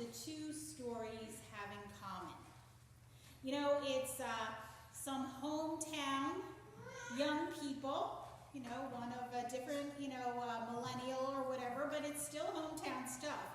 the two stories have in common. You know, it's some hometown young people, you know, one of a different, millennial or whatever, but it's still hometown stuff.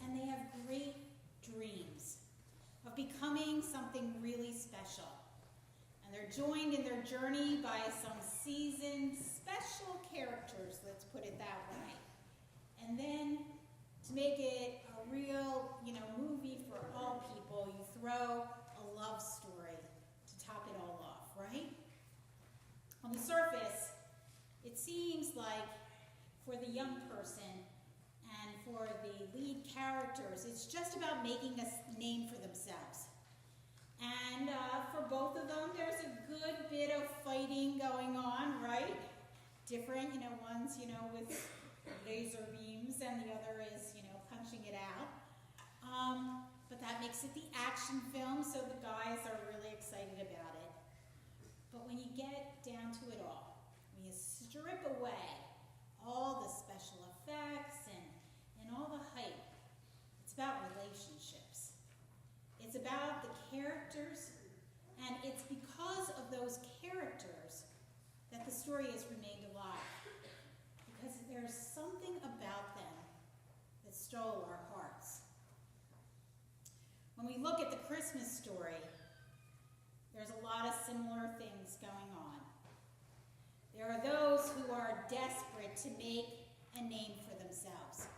And they have great dreams of becoming something really special. And they're joined in their journey by some seasoned special characters, let's put it that way. And then to make it a real, movie for all people, you throw a love story to top it all off, right? On the surface, it seems like for the young person and for the lead characters, it's just about making a name for themselves. And for both of them, there's a good bit of fighting going on, right? Different, one's, with laser beams and the other is, punching it out. But that makes it the action film, so the guys are really excited about it. But when you get down to it all, when you strip away all the special effects and all the hype, it's about relationships. It's about the characters, and it's because of those characters that the story has remained alive. Because there's something about them that stole our hearts. When we look at the Christmas story, there's a lot of similar things going on. There are those who are desperate to make a name for themselves.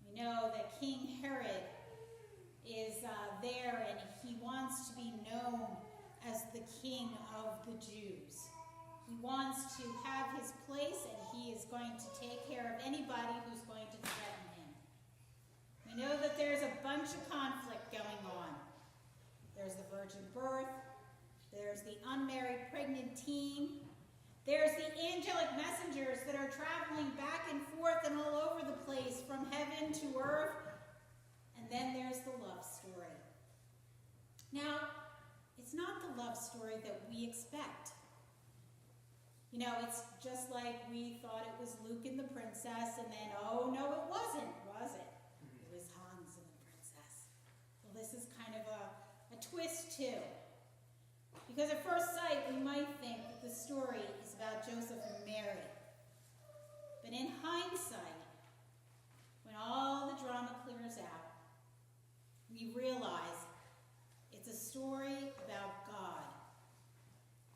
We know that King Herod is there and he wants to be known as the king of the Jews. He wants to have his place and he is going to take care of anybody who's going to threaten him. We know that there's a bunch of conflict going on. There's the virgin birth. There's the unmarried pregnant teen. There's the angelic messengers that are traveling back and forth and all over the place from heaven to earth. And then there's the love story. Now, it's not the love story that we expect. It's just like we thought it was Luke and the princess, and then, oh no, it wasn't, was it? It was Hans and the princess. Well, this is kind of a twist too. Because at first sight, we might think that the story is about Joseph and Mary. But in hindsight, when all the drama clears out, we realize it's a story about God.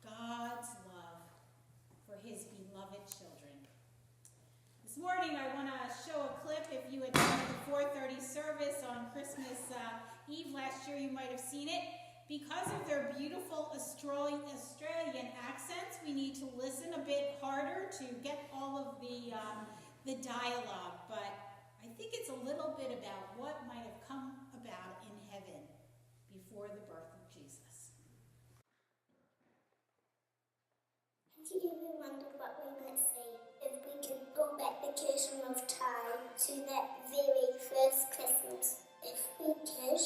God's love for his beloved children. This morning, I want to show a clip. If you attended the 4:30 service on Christmas Eve last year, you might have seen it. Because of their beautiful Australian accents, we need to listen a bit harder to get all of the dialogue. But I think it's a little bit about what might have come about in heaven before the birth of Jesus. Have you ever wondered what we might see if we could go back the curtain of time to that very first Christmas? If we could,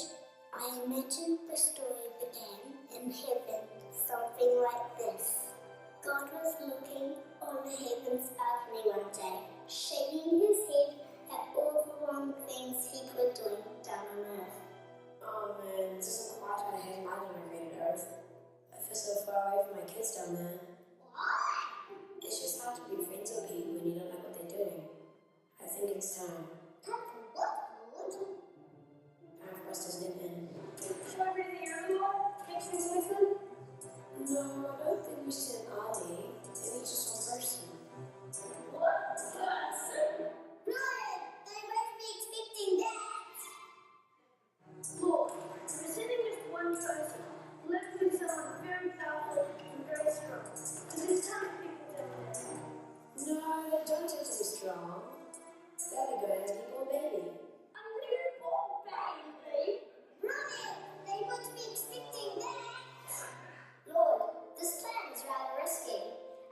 I imagine the story began in heaven, something like this. God was looking on the heavens balcony one day, shaking his head at all the wrong things people were doing down on earth. Oh man, this isn't quite how I had imagined I created Earth. I feel so far away from my kids down there. What? It's just hard to be friends with people when you don't know what they're doing. I think it's time. Time for what, Lord? Time for us to step in. Should I read the early one? Next thing's listen? No, I don't think we should an ID. Maybe just one person. What person? Ryan, they must be expecting that. Lord, we're sitting with one person. Let them someone very powerful and very strong. Because there's tons of people down there. No, they don't have to be strong. That'd be good as a newborn baby. A newborn baby? Ryan, they must be expecting that. Lord, this plan is rather risky.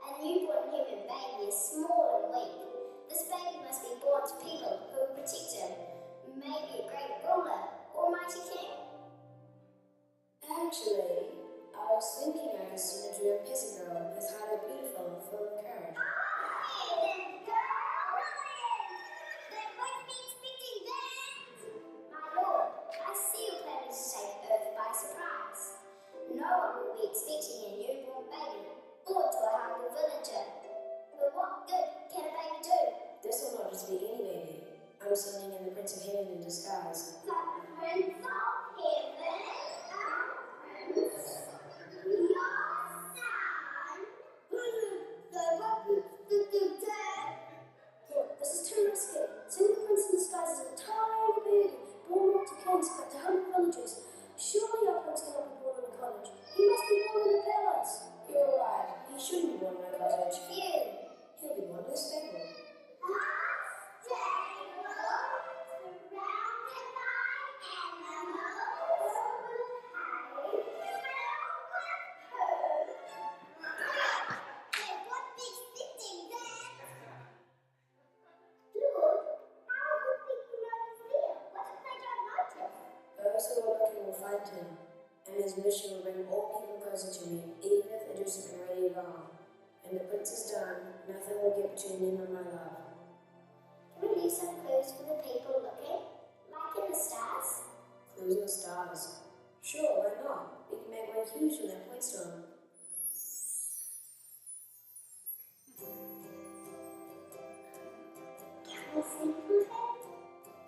A newborn human baby is small and weak. This baby must be born to people who will protect him. Maybe a great ruler or mighty king. Actually, I was thinking I could see the dream peasant girl who's highly beautiful and full of courage. Ryan, girl, Ryan, they must be expecting that. My Lord, expecting a newborn baby, or to a hungry villager. But what good can a baby do? This will not just be any baby. I'm sending in the Prince of Heaven in disguise. The Prince of Heaven? Our Prince? Your son? Dad? Look, this is too risky. Send the Prince in disguise as a tiny baby, born not to kings but to hungry villagers. Surely our Prince cannot be born in a cottage. He must be born in a palace. You're right. He shouldn't be born in a cottage. He'll be born in a stable. Those who are looking will find him, and his mission will bring all people closer to me, even if they do something really wrong. And the prince is done, nothing will get between him and my love. Can we leave some clues for the people looking? Like in the stars? Clues in the stars. Sure, why not? We can make one huge when that points to him. Can we sing for them?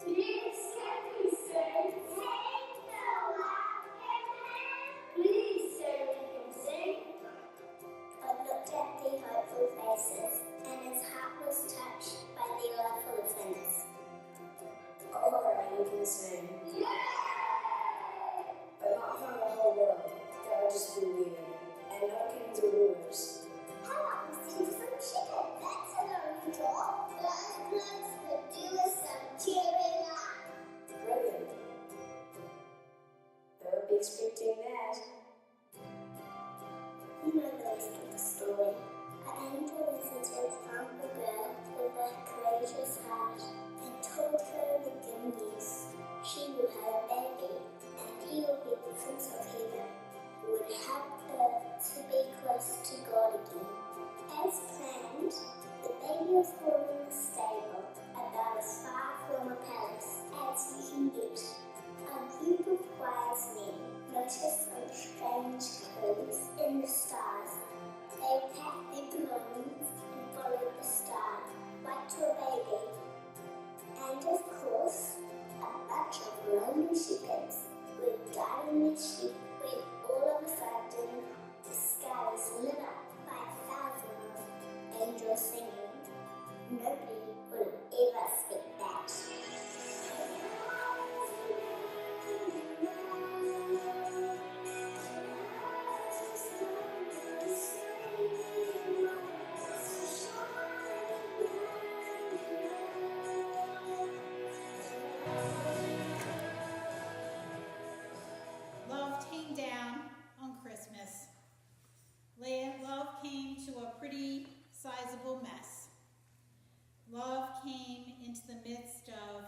Yes, can we sing? Sing so loud can please say we can sing. I looked at the hopeful faces, and his heart was touched by the love for the prince. Alright, you can sing. Yay! But not for the whole world. That would just be weird. And no kings or rulers. How about we sing some chicken? That's an unusual. Let's do some cheering up. Brilliant. They would be expecting that. You know the rest of the story. An angel visited from the girl with a courageous heart and told her the good news. She will have a baby, and he will be the Prince of Heaven, who would help her to be close to God again. As planned, the baby was born in the stable, about as far from a palace as you can get. A group of wise men noticed some strange clues in the stars. They packed their belongings and followed the star, like to a baby. And of course, a bunch of lonely shepherds were guiding their sheep when all of a sudden the sky was lit up by thousands of angels singing. Nobody would ever expect that. Love came down on Christmas. Love came to a pretty sizable mess. Love came into the midst of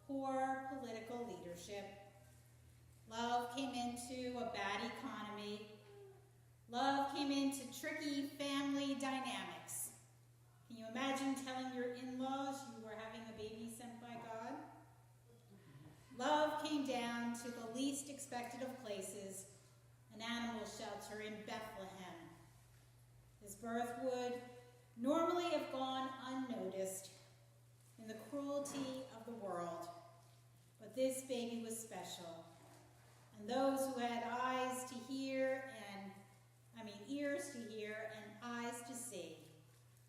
poor political leadership. Love came into a bad economy. Love came into tricky family dynamics. Can you imagine telling your in-laws you were having a baby sent by God? Love came down to the least expected of places, an animal shelter in Bethlehem. His birth would normally have gone unnoticed in the cruelty of the world, but this baby was special. And those who had ears to hear and eyes to see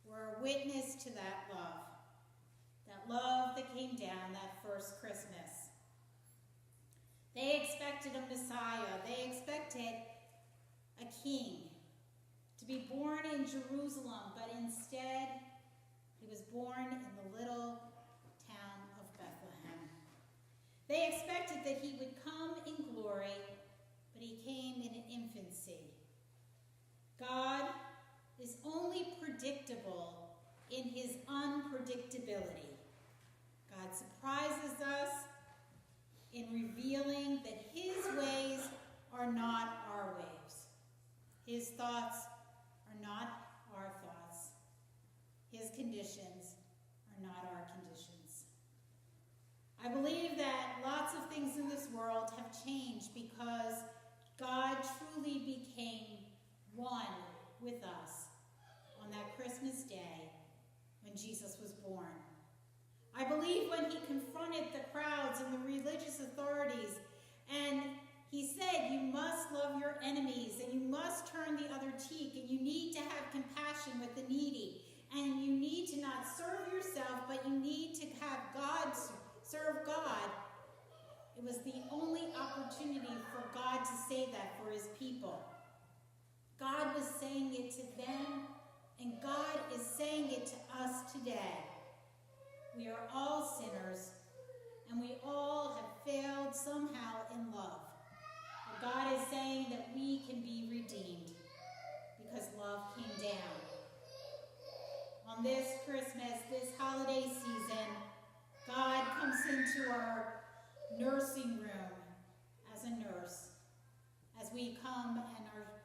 were a witness to that love that came down that first Christmas. They expected a Messiah. They expected a king to be born in Jerusalem, but instead he was born in the little town of Bethlehem. They expected that he would come in glory, but he came in infancy. God is only predictable in his unpredictability. God surprises us in revealing that his ways are not our ways. His thoughts are not our thoughts. His conditions are not our conditions. I believe that lots of things in this world have changed because God truly became one with us on that Christmas day when Jesus was born. I believe when he confronted the crowds and the religious authorities, and he said, you must love your enemies, and you must turn the other cheek, and you need to have compassion with the needy, and you need to not serve yourself, but you need to have God, serve God. It was the only opportunity for God to say that for his people. God was saying it to them, and God is saying it to us today. We are all sinners, and we all have failed somehow in love. But God is saying that we can be redeemed because love came down. On this Christmas, this holiday season, God comes into our nursing room as a nurse, as we come and are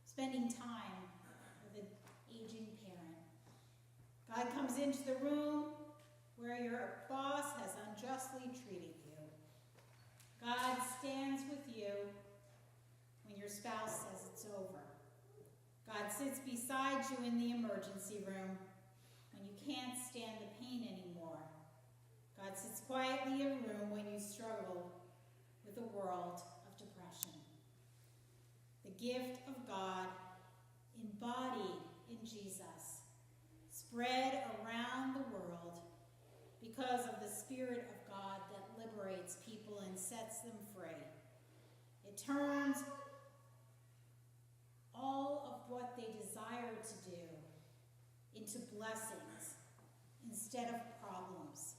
spending time with an aging parent. God comes into the room where your boss has unjustly treated you. God stands with you when your spouse says it's over. God sits beside you in the emergency room when you can't stand the pain anymore. God sits quietly in a room when you struggle with a world of depression. The gift of God embodied in Jesus, spread around the world because of the Spirit of God that liberates people and sets them free. It turns all of what they desire to do into blessings instead of problems.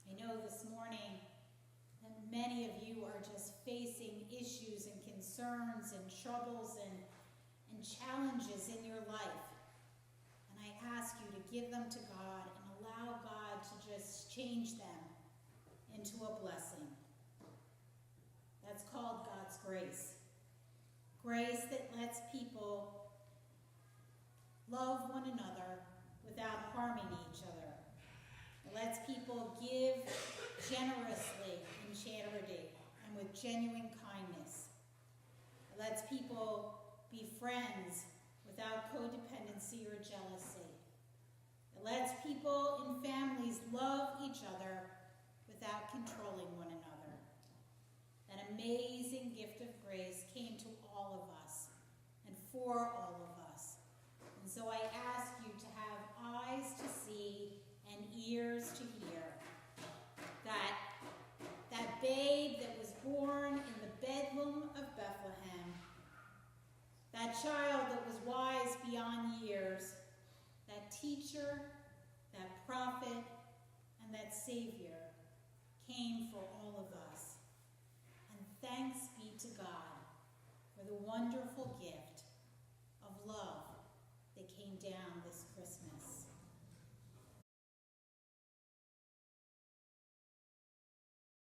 I know this morning that many of you are just facing issues and concerns and troubles and challenges in your life. And I ask you to give them to God and allow God to just change them into a blessing. That's called God's grace. Grace that lets people love one another without harming each other. It lets people give generously in charity and with genuine kindness. It lets people be friends without codependency or jealousy. It lets people in families love each other without controlling one another. That amazing gift of grace came to all of us and for all of us. And so I ask you to have eyes to see and ears to hear that babe that was born in the bedlam of Bethlehem, that child that was wise beyond years, that teacher, that prophet, and that Savior came for all of us. And thanks be to God for the wonderful gift of love that came down